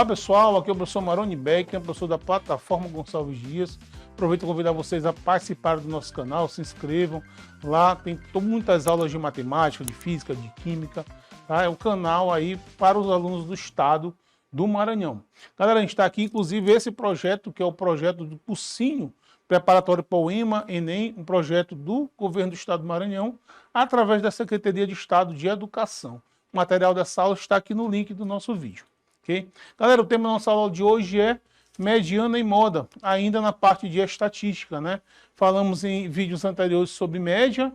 Olá pessoal, aqui é o professor Maroni Beck, professor da plataforma Gonçalves Dias. Aproveito para convidar vocês a participar do nosso canal, se inscrevam. Lá tem muitas aulas de matemática, de física, de química. Tá? É um canal aí para os alunos do estado do Maranhão. Galera, a gente está aqui, inclusive, esse projeto, que é o projeto do cursinho preparatório para o EMA, Enem, um projeto do governo do estado do Maranhão, através da Secretaria de Estado de Educação. O material dessa aula está aqui no link do nosso vídeo. Okay? Galera, o tema da nossa aula de hoje é mediana e moda, ainda na parte de estatística, né? Falamos em vídeos anteriores sobre média,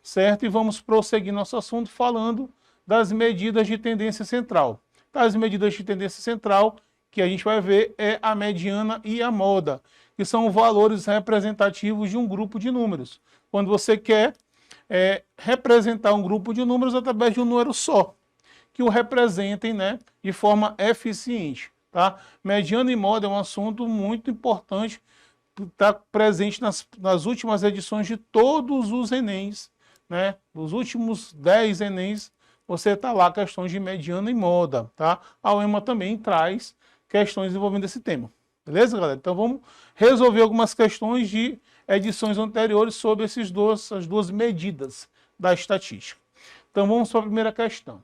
certo? E vamos prosseguir nosso assunto falando das medidas de tendência central. As medidas de tendência central que a gente vai ver é a mediana e a moda, que são valores representativos de um grupo de números. Quando você quer representar um grupo de números através de um número só, que o representem, né, de forma eficiente. Tá? Mediana e moda é um assunto muito importante, que está presente nas últimas edições de todos os Enems. Né? Nos últimos 10 Enems, você está lá questões de mediana e moda. Tá? A UEMA também traz questões envolvendo esse tema. Beleza, galera? Então vamos resolver algumas questões de edições anteriores sobre as duas medidas da estatística. Então vamos para a primeira questão.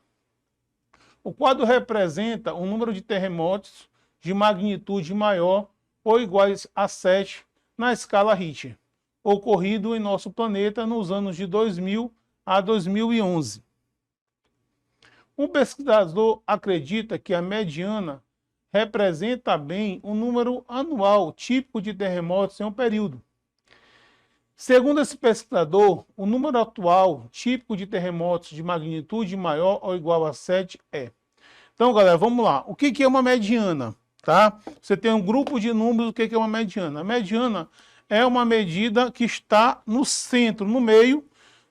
O quadro representa um número de terremotos de magnitude maior ou iguais a 7 na escala Richter, ocorrido em nosso planeta nos anos de 2000 a 2011. Um pesquisador acredita que a mediana representa bem o número anual típico de terremotos em um período. Segundo esse pesquisador, o número atual típico de terremotos de magnitude maior ou igual a 7 é. Então, galera, vamos lá. O que é uma mediana? Tá? Você tem um grupo de números, o que é uma mediana? A mediana é uma medida que está no centro, no meio,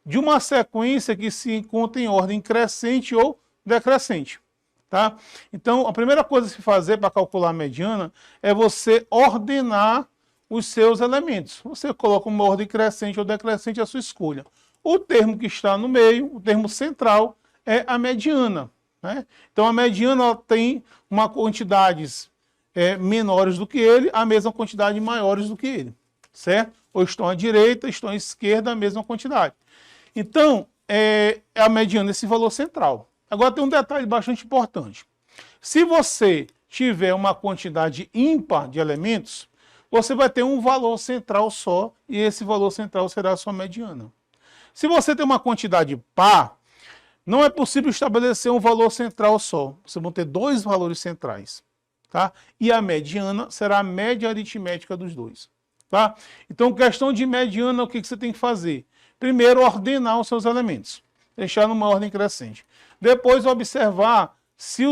de uma sequência que se encontra em ordem crescente ou decrescente. Tá? Então, a primeira coisa a se fazer para calcular a mediana é você ordenar os seus elementos. Você coloca uma ordem crescente ou decrescente à sua escolha. O termo que está no meio, o termo central, é a mediana. Né? Então, a mediana tem uma quantidades menores do que ele, a mesma quantidade maiores do que ele. Certo? Ou estão à direita, estão à esquerda, a mesma quantidade. Então, a mediana, esse valor central. Agora tem um detalhe bastante importante. Se você tiver uma quantidade ímpar de elementos, você vai ter um valor central só, e esse valor central será a sua mediana. Se você tem uma quantidade par, não é possível estabelecer um valor central só. Você vai ter dois valores centrais. Tá? E a mediana será a média aritmética dos dois. Tá? Então, questão de mediana, o que você tem que fazer? Primeiro, ordenar os seus elementos. Deixar numa ordem crescente. Depois, observar se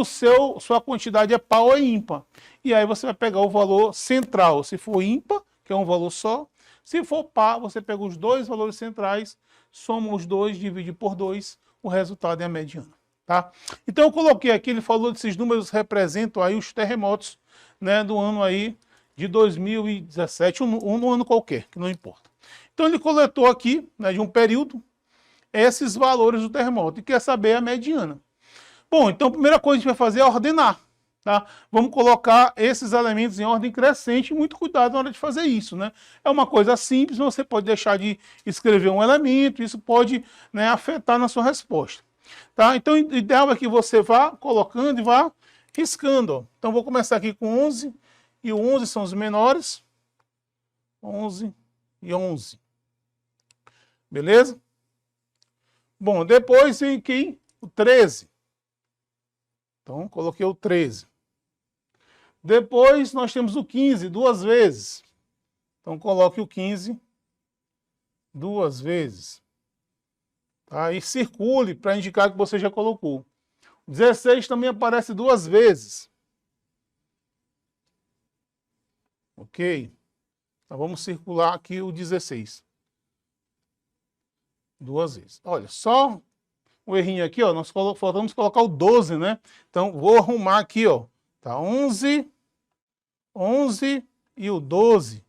sua quantidade é par ou é ímpar. E aí você vai pegar o valor central. Se for ímpar, que é um valor só. Se for par, você pega os dois valores centrais, soma os dois, divide por 2, o resultado é a mediana. Tá? Então eu coloquei aqui, ele falou desses números representam aí os terremotos, né, do ano aí de 2017, um ano qualquer, que não importa. Então ele coletou aqui, né, de um período, esses valores do terremoto e quer saber a mediana. Bom, então a primeira coisa que a gente vai fazer é ordenar. Tá? Vamos colocar esses elementos em ordem crescente, muito cuidado na hora de fazer isso. Né? É uma coisa simples, você pode deixar de escrever um elemento, isso pode, né, afetar na sua resposta. Tá? Então o ideal é que você vá colocando e vá riscando. Ó. Então vou começar aqui com 11, e o 11 são os menores. 11 e 11. Beleza? Bom, depois vem aqui o 13. Então, coloquei o 13. Depois, nós temos o 15, duas vezes. Então, coloque o 15 duas vezes. Tá? E circule para indicar que você já colocou. O 16 também aparece duas vezes. Ok? Então, vamos circular aqui o 16. Duas vezes. Olha, só um errinho aqui, ó, nós faltamos colocar o 12, né? Então, vou arrumar aqui, ó. Tá 11 e o 12.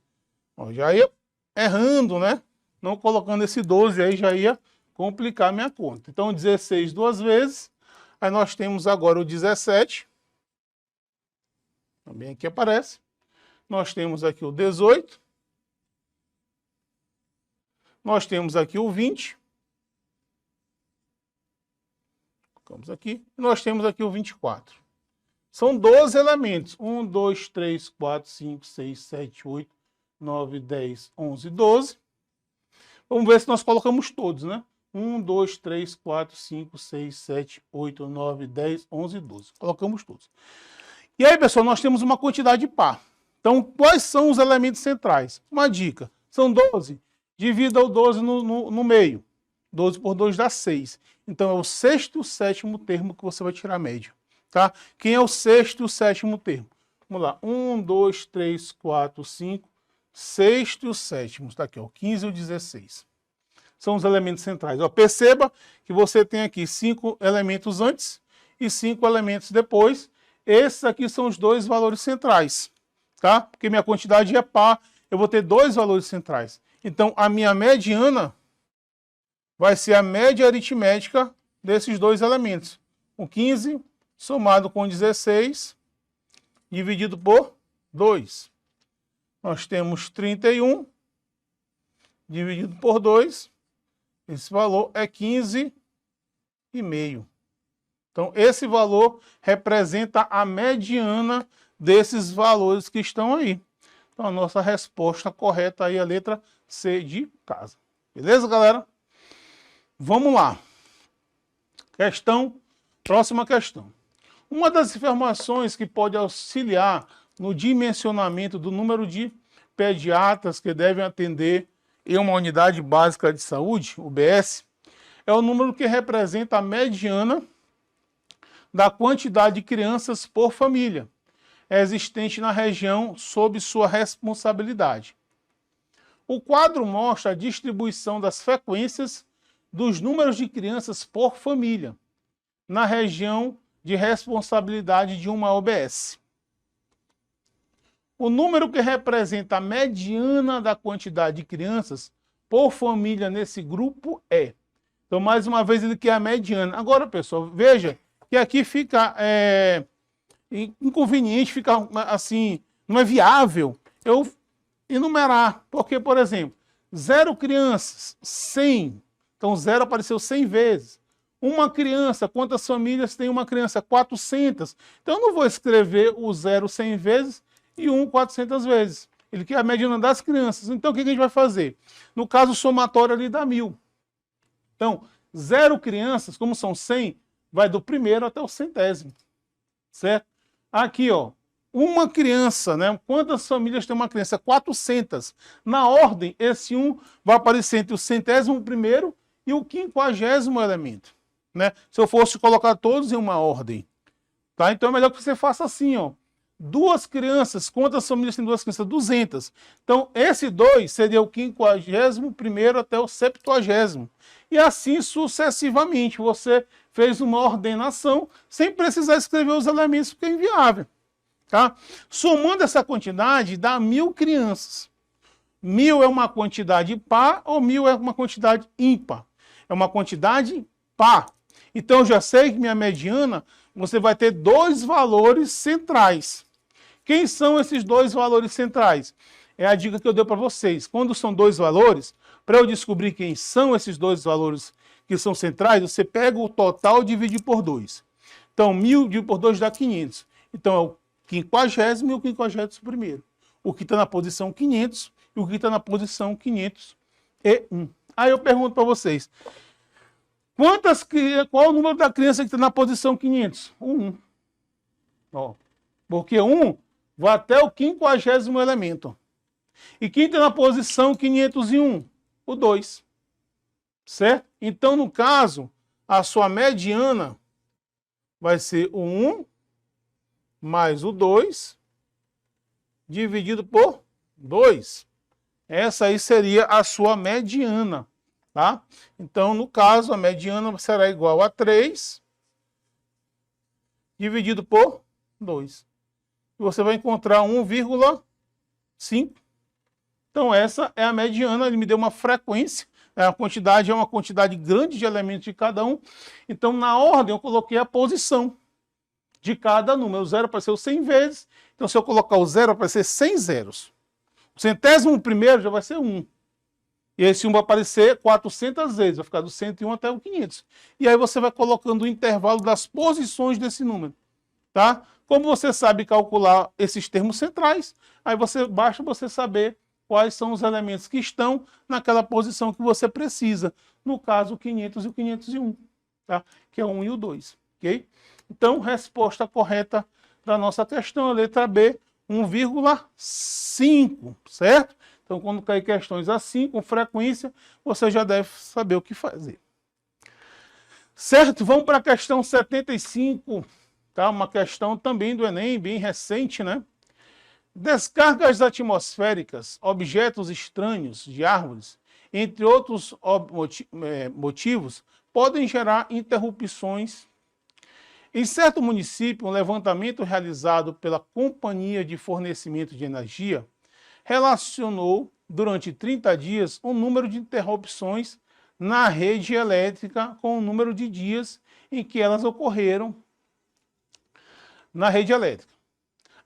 Ó, já ia errando, né? Não colocando esse 12 aí, já ia complicar a minha conta. Então, 16 duas vezes. Aí nós temos agora o 17. Também aqui aparece. Nós temos aqui o 18. Nós temos aqui o 20. Colocamos aqui. E nós temos aqui o 24. São 12 elementos. 1, 2, 3, 4, 5, 6, 7, 8, 9, 10, 11, 12. Vamos ver se nós colocamos todos, né? 1, 2, 3, 4, 5, 6, 7, 8, 9, 10, 11, 12. Colocamos todos. E aí, pessoal, nós temos uma quantidade par. Então, quais são os elementos centrais? Uma dica. São 12. Divida o 12 no meio. 12 por 2 dá 6. Então, é o sexto e o sétimo termo que você vai tirar a média. Tá? Quem é o sexto e o sétimo termo? Vamos lá. 1, 2, 3, 4, 5. Sexto e o sétimo. Está aqui, ó, 15 e o 16. São os elementos centrais. Ó, perceba que você tem aqui 5 elementos antes e 5 elementos depois. Esses aqui são os dois valores centrais. Tá? Porque minha quantidade é par, eu vou ter dois valores centrais. Então, a minha mediana vai ser a média aritmética desses dois elementos. O 15 somado com 16, dividido por 2. Nós temos 31, dividido por 2. Esse valor é 15,5. Então, esse valor representa a mediana desses valores que estão aí. Então, a nossa resposta correta aí é a letra C de casa. Beleza, galera? Vamos lá. Próxima questão. Uma das informações que pode auxiliar no dimensionamento do número de pediatras que devem atender em uma unidade básica de saúde, UBS, é o número que representa a mediana da quantidade de crianças por família existente na região sob sua responsabilidade. O quadro mostra a distribuição das frequências dos números de crianças por família na região de responsabilidade de uma UBS. O número que representa a mediana da quantidade de crianças por família nesse grupo é. Então, mais uma vez, ele quer a mediana. Agora, pessoal, veja que aqui fica inconveniente, fica assim, não é viável eu enumerar. Porque, por exemplo, 0 crianças, 100. Então, 0 apareceu 100 vezes. Uma criança, quantas famílias tem uma criança? 400. Então, eu não vou escrever o 0 100 vezes e 1 400 vezes. Ele quer a mediana das crianças. Então, o que a gente vai fazer? No caso, o somatório ali dá 1000. Então, 0 crianças, como são 100, vai do primeiro até o centésimo. Certo? Aqui, ó, uma criança, né? Quantas famílias tem uma criança? 400. Na ordem, esse 1 vai aparecer entre o 100º e o 50º elemento. Né? Se eu fosse colocar todos em uma ordem. Tá? Então é melhor que você faça assim, ó. 2 crianças, quantas famílias tem 2 crianças? 200. Então, esse 2 seria o 51º até o 70º. E assim sucessivamente. Você fez uma ordenação sem precisar escrever os elementos, porque é inviável. Tá? Somando essa quantidade, dá 1000 crianças. 1000 é uma quantidade par ou 1000 é uma quantidade ímpar? É uma quantidade par. Então, eu já sei que minha mediana, você vai ter 2 valores centrais. Quem são esses 2 valores centrais? É a dica que eu dei para vocês. Quando são 2 valores, para eu descobrir quem são esses 2 valores que são centrais, você pega o total e divide por 2. Então, 1000 dividido por 2 dá 500. Então, é o 50º e o 51º. O que está na posição 500 e o que está na posição 501. Aí eu pergunto para vocês, qual é o número da criança que está na posição 500? O 1. Ó, porque 1 vai até o 50º elemento. E quem está na posição 501? O 2. Certo? Então, no caso, a sua mediana vai ser o 1 mais o 2 dividido por 2. Essa aí seria a sua mediana. Tá? Então, no caso, a mediana será igual a 3 dividido por 2. E você vai encontrar 1,5. Então, essa é a mediana. Ele me deu uma frequência. A quantidade é uma quantidade grande de elementos de cada um. Então, na ordem, eu coloquei a posição de cada número. O 0 apareceu 100 vezes Então, se eu colocar o zero, vai ser 100 zeros. O 100º já vai ser 1. E esse 1 vai aparecer 400 vezes, vai ficar do 101 até o 500. E aí você vai colocando o intervalo das posições desse número, tá? Como você sabe calcular esses termos centrais, aí basta você saber quais são os elementos que estão naquela posição que você precisa. No caso, o 500 e o 501, tá? Que é o 1 e o 2, ok? Então, resposta correta da nossa questão, a letra B, 1,5, certo? Então, quando cair questões assim, com frequência, você já deve saber o que fazer. Certo? Vamos para a questão 75, tá? Uma questão também do Enem, bem recente, né? Descargas atmosféricas, objetos estranhos de árvores, entre outros motivos, podem gerar interrupções. Em certo município, um levantamento realizado pela Companhia de Fornecimento de Energia relacionou, durante 30 dias, o número de interrupções na rede elétrica com o número de dias em que elas ocorreram na rede elétrica.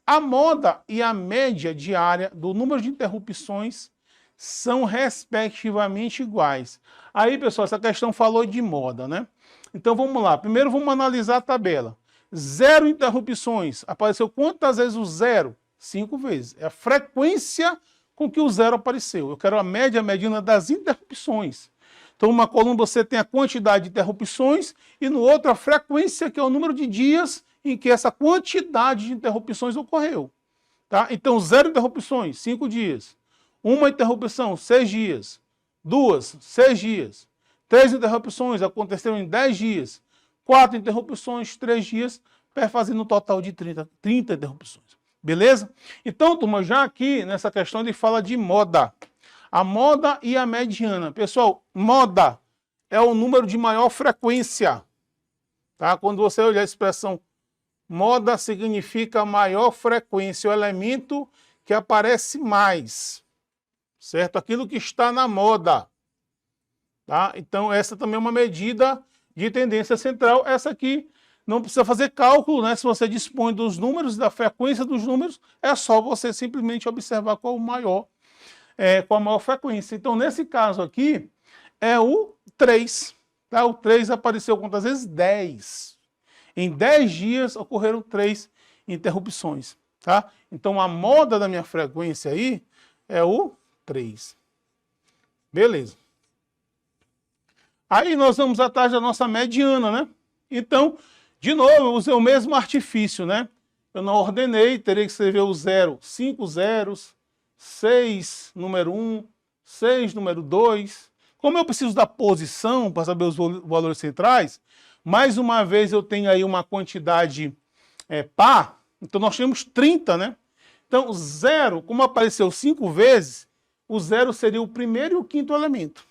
A moda e a média diária do número de interrupções são respectivamente iguais. Aí, pessoal, essa questão falou de moda, né? Então, vamos lá. Primeiro, vamos analisar a tabela. 0 interrupções. Apareceu quantas vezes o 0? 5 vezes. É a frequência com que o 0 apareceu. Eu quero a média mediana das interrupções. Então, uma coluna você tem a quantidade de interrupções e no outro a frequência, que é o número de dias em que essa quantidade de interrupções ocorreu. Tá? Então, 0 interrupções, 5 dias. 1 interrupção, 6 dias. 2, 6 dias. 3 interrupções aconteceram em 10 dias. 4 interrupções, 3 dias, fazendo um total de 30 interrupções. Beleza? Então, turma, já aqui nessa questão ele fala de moda. A moda e a mediana. Pessoal, moda é o número de maior frequência. Tá? Quando você olhar a expressão moda, significa maior frequência, o elemento que aparece mais. Certo? Aquilo que está na moda. Tá? Então, essa também é uma medida de tendência central. Essa aqui não precisa fazer cálculo, né? Se você dispõe dos números, da frequência dos números, é só você simplesmente observar qual a maior frequência. Então, nesse caso aqui, é o 3. Tá? O 3 apareceu quantas vezes? 10. Em 10 dias ocorreram 3 interrupções. Tá? Então, a moda da minha frequência aí é o 3. Beleza. Aí nós vamos atrás da nossa mediana, né? Então, de novo, eu usei o mesmo artifício, né? Eu não ordenei, teria que escrever o 0, 5 zeros, 6, número 1, 6, número 2. Como eu preciso da posição para saber os valores centrais, mais uma vez eu tenho aí uma quantidade par, então nós temos 30, né? Então, 0, como apareceu 5 vezes, o 0 seria o primeiro e o quinto elemento.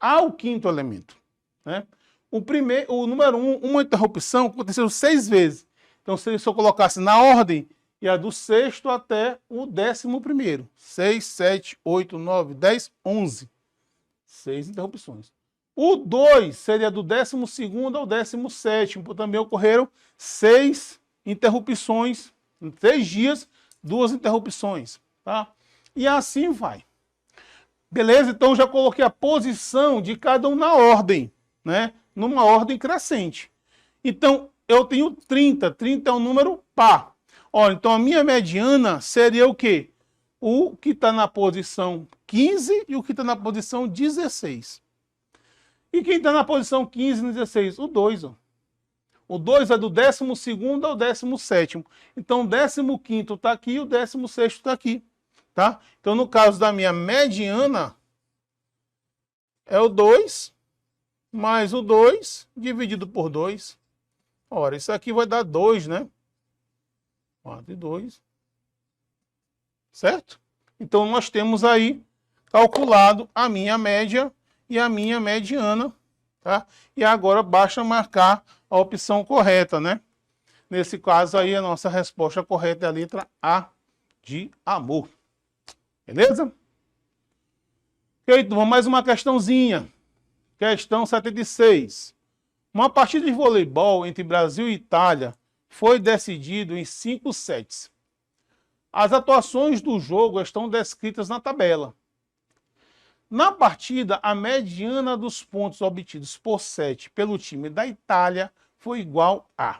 O quinto elemento, né? O número 1, uma interrupção, aconteceu 6 vezes. Então, se eu colocasse na ordem, ia do 6º até o 11º. 6, 7, 8, 9, 10, 11. 6 interrupções. O 2 seria do 12º ao 17º. Também ocorreram 6 interrupções. Em 3 dias, 2 interrupções. Tá? E assim vai. Beleza? Então, já coloquei a posição de cada um na ordem, né? Numa ordem crescente. Então, eu tenho 30. 30 é um número par. Olha, então, a minha mediana seria o quê? O que está na posição 15 e o que está na posição 16. E quem está na posição 15 e 16? O 2. Ó. O 2 é do 12º ao 17º. Então, o 15º está aqui e o 16º está aqui. Tá? Então, no caso da minha mediana, é o 2 mais o 2 dividido por 2. Ora, isso aqui vai dar 2, né? 4 e 2. Certo? Então, nós temos aí calculado a minha média e a minha mediana. Tá? E agora basta marcar a opção correta, né? Nesse caso aí, a nossa resposta correta é a letra A de amor. Beleza? Ok, então, mais uma questãozinha. Questão 76. Uma partida de voleibol entre Brasil e Itália foi decidido em 5 sets. As atuações do jogo estão descritas na tabela. Na partida, a mediana dos pontos obtidos por 7 pelo time da Itália foi igual a.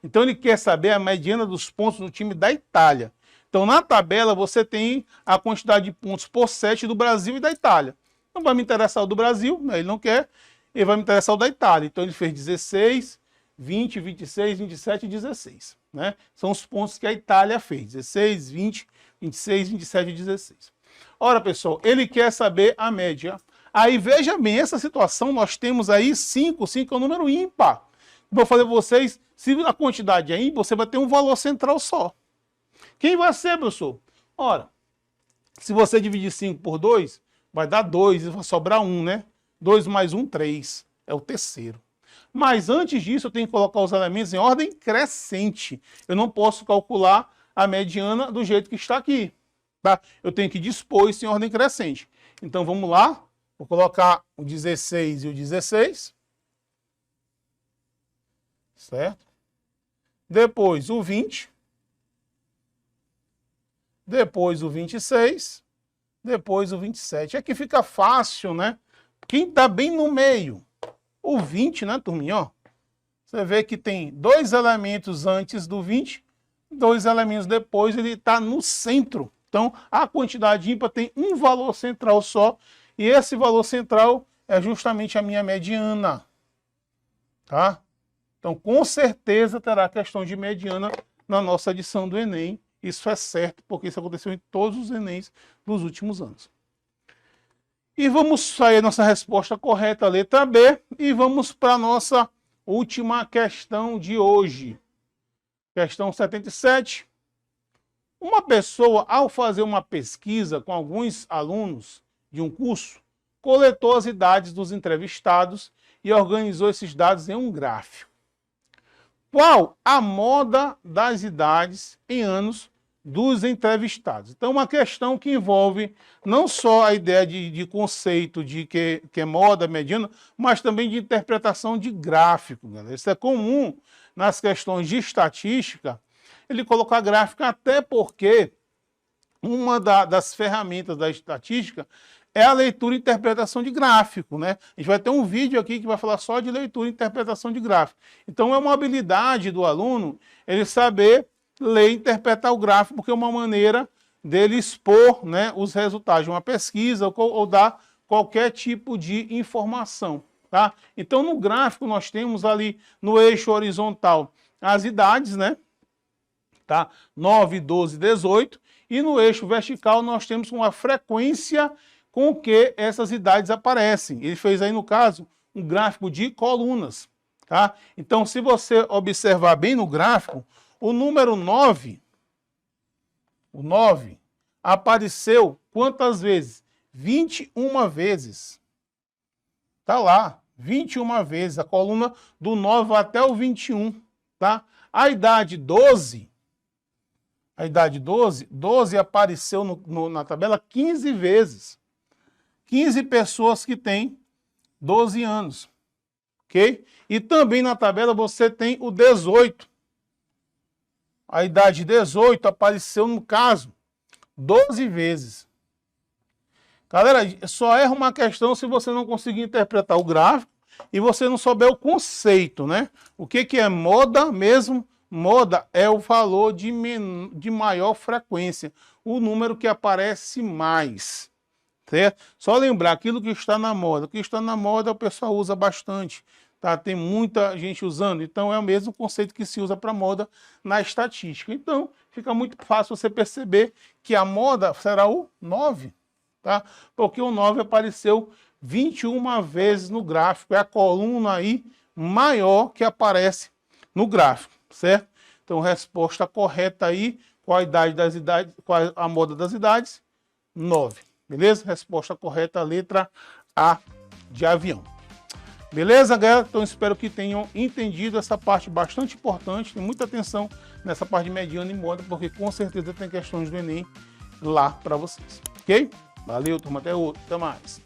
Então ele quer saber a mediana dos pontos do time da Itália. Então na tabela você tem a quantidade de pontos por 7 do Brasil e da Itália. Não vai me interessar o do Brasil, né? Ele não quer, ele vai me interessar o da Itália. Então ele fez 16, 20, 26, 27 e 16. Né? São os pontos que a Itália fez. 16, 20, 26, 27 e 16. Ora, pessoal, ele quer saber a média. Aí, veja bem, essa situação, nós temos aí 5. 5 é um número ímpar. Vou fazer para vocês, se a quantidade é ímpar, você vai ter um valor central só. Quem vai ser, professor? Ora, se você dividir 5 por 2, vai dar 2 e vai sobrar 1, né? 2 mais 1, 3. É o terceiro. Mas antes disso, eu tenho que colocar os elementos em ordem crescente. Eu não posso calcular a mediana do jeito que está aqui. Tá? Eu tenho que dispor isso em ordem crescente. Então vamos lá. Vou colocar o 16 e o 16. Certo? Depois o 20. Depois o 26. Depois o 27. Aqui fica fácil, né? Quem está bem no meio? O 20, né, turminha? Ó, você vê que tem 2 elementos antes do 20, 2 elementos depois, ele está no centro. Então, a quantidade ímpar tem um valor central só, e esse valor central é justamente a minha mediana. Tá? Então, com certeza terá questão de mediana na nossa edição do Enem. Isso é certo, porque isso aconteceu em todos os Enems dos últimos anos. E vamos sair a nossa resposta correta, a letra B, e vamos para a nossa última questão de hoje. Questão 77. Uma pessoa, ao fazer uma pesquisa com alguns alunos de um curso, coletou as idades dos entrevistados e organizou esses dados em um gráfico. Qual a moda das idades em anos dos entrevistados? Então, uma questão que envolve não só a ideia de conceito de que é moda, mediana, mas também de interpretação de gráfico. Galera. Isso é comum nas questões de estatística, ele colocar gráfico, até porque uma das ferramentas da estatística é a leitura e interpretação de gráfico, né? A gente vai ter um vídeo aqui que vai falar só de leitura e interpretação de gráfico. Então é uma habilidade do aluno ele saber ler e interpretar o gráfico, porque é uma maneira dele expor, né, os resultados de uma pesquisa ou dar qualquer tipo de informação. Tá? Então no gráfico nós temos ali no eixo horizontal as idades, né? Tá? 9, 12, 18. E no eixo vertical nós temos uma frequência com que essas idades aparecem. Ele fez aí, no caso, um gráfico de colunas. Tá? Então, se você observar bem no gráfico, o número 9, o 9, apareceu quantas vezes? 21 vezes. Tá lá, 21 vezes. A coluna do 9 até o 21. Tá? A idade 12... A idade 12 apareceu na tabela 15 vezes. 15 pessoas que têm 12 anos. Ok? E também na tabela você tem o 18. A idade 18 apareceu, no caso, 12 vezes. Galera, só erra uma questão se você não conseguir interpretar o gráfico e você não souber o conceito, né? O que é moda mesmo? Moda é o valor de maior frequência, o número que aparece mais. Certo? Só lembrar aquilo que está na moda. O que está na moda o pessoal usa bastante. Tá? Tem muita gente usando. Então é o mesmo conceito que se usa para moda na estatística. Então fica muito fácil você perceber que a moda será o 9. Tá? Porque o 9 apareceu 21 vezes no gráfico. É a coluna aí maior que aparece no gráfico. Certo? Então, resposta correta aí, qual a idade das idades, qual a moda das idades? 9. Beleza? Resposta correta, letra A de avião. Beleza, galera? Então, espero que tenham entendido essa parte bastante importante. Tem muita atenção nessa parte de mediana e moda, porque com certeza tem questões do Enem lá para vocês. Ok? Valeu, turma. Até outro. Até mais.